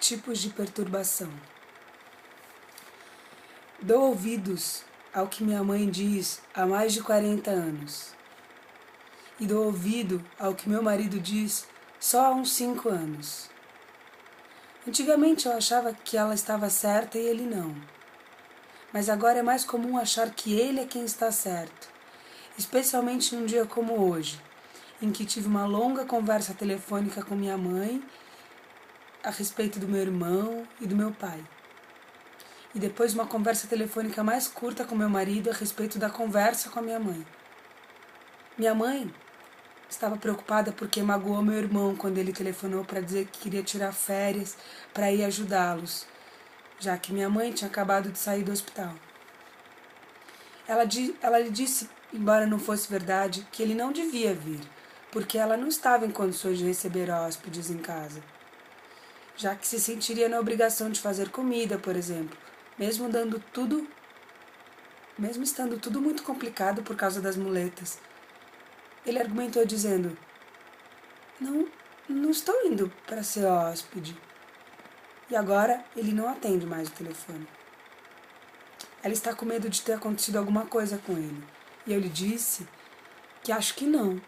Tipos de perturbação. Dou ouvidos ao que minha mãe diz há mais de 40 anos. E dou ouvido ao que meu marido diz só há uns 5 anos. Antigamente eu achava que ela estava certa e ele não. Mas agora é mais comum achar que ele é quem está certo. Especialmente num dia como hoje, em que tive uma longa conversa telefônica com minha mãe a respeito do meu irmão e do meu pai. E depois uma conversa telefônica mais curta com meu marido a respeito da conversa com a minha mãe. Minha mãe estava preocupada porque magoou meu irmão quando ele telefonou para dizer que queria tirar férias para ir ajudá-los, já que minha mãe tinha acabado de sair do hospital. Ela lhe disse, embora não fosse verdade, que ele não devia vir, porque ela não estava em condições de receber hóspedes em casa, já que se sentiria na obrigação de fazer comida, por exemplo, mesmo estando tudo muito complicado por causa das muletas. Ele argumentou dizendo: não estou indo para ser hóspede. E agora ele não atende mais o telefone. Ela está com medo de ter acontecido alguma coisa com ele. E eu lhe disse que acho que não.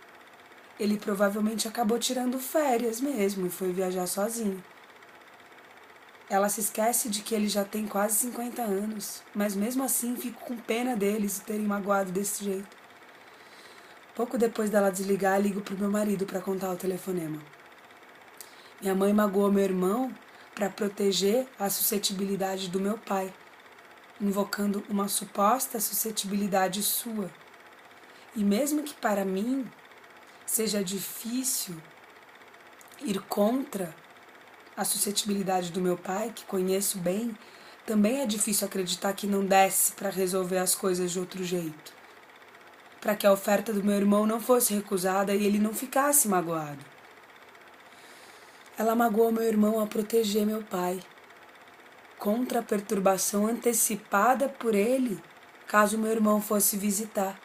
Ele provavelmente acabou tirando férias mesmo e foi viajar sozinho. Ela se esquece de que ele já tem quase 50 anos, mas mesmo assim fico com pena deles terem magoado desse jeito. Pouco depois dela desligar, ligo pro meu marido para contar o telefonema. Minha mãe magoou meu irmão para proteger a suscetibilidade do meu pai, invocando uma suposta suscetibilidade sua. E mesmo que para mim seja difícil ir contra a suscetibilidade do meu pai, que conheço bem, também é difícil acreditar que não desse para resolver as coisas de outro jeito, para que a oferta do meu irmão não fosse recusada e ele não ficasse magoado. Ela magoou meu irmão a proteger meu pai, contra a perturbação antecipada por ele, caso meu irmão fosse visitar.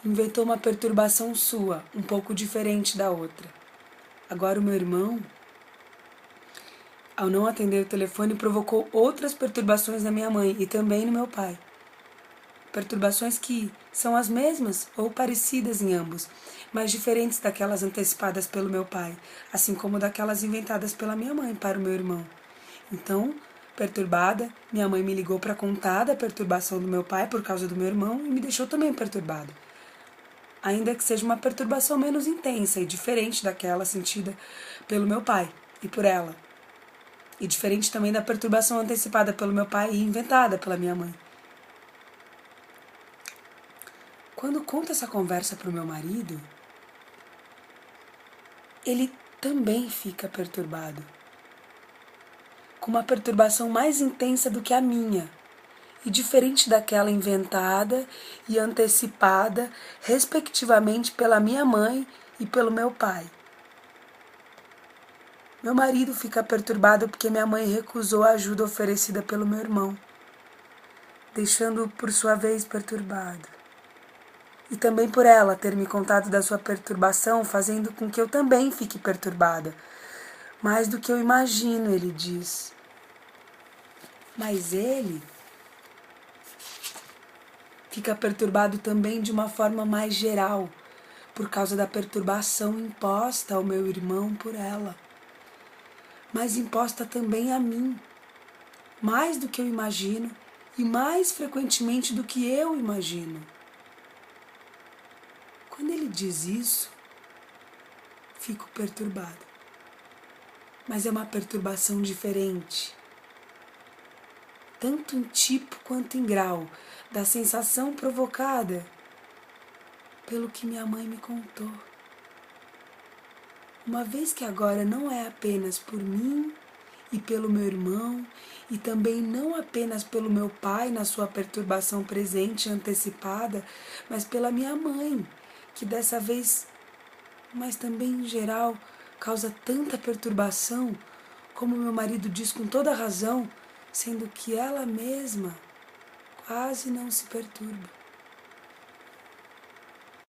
Inventou uma perturbação sua, um pouco diferente da outra. Agora o meu irmão, ao não atender o telefone, provocou outras perturbações na minha mãe e também no meu pai. Perturbações que são as mesmas ou parecidas em ambos, mas diferentes daquelas antecipadas pelo meu pai, assim como daquelas inventadas pela minha mãe para o meu irmão. Então, perturbada, minha mãe me ligou para contar da perturbação do meu pai por causa do meu irmão e me deixou também perturbada. Ainda que seja uma perturbação menos intensa e diferente daquela sentida pelo meu pai e por ela. E diferente também da perturbação antecipada pelo meu pai e inventada pela minha mãe. Quando conto essa conversa para o meu marido, ele também fica perturbado. Com uma perturbação mais intensa do que a minha. E diferente daquela inventada e antecipada, respectivamente, pela minha mãe e pelo meu pai. Meu marido fica perturbado porque minha mãe recusou a ajuda oferecida pelo meu irmão, deixando-o, por sua vez, perturbado. E também por ela ter me contado da sua perturbação, fazendo com que eu também fique perturbada. Mais do que eu imagino, ele diz. Mas ele fica perturbado também de uma forma mais geral, por causa da perturbação imposta ao meu irmão por ela, mas imposta também a mim, mais do que eu imagino e mais frequentemente do que eu imagino. Quando ele diz isso, fico perturbada, mas é uma perturbação diferente, tanto em tipo quanto em grau, da sensação provocada pelo que minha mãe me contou. Uma vez que agora não é apenas por mim e pelo meu irmão, e também não apenas pelo meu pai na sua perturbação presente e antecipada, mas pela minha mãe, que dessa vez, mas também em geral, causa tanta perturbação, como meu marido diz com toda razão, sendo que ela mesma quase não se perturba.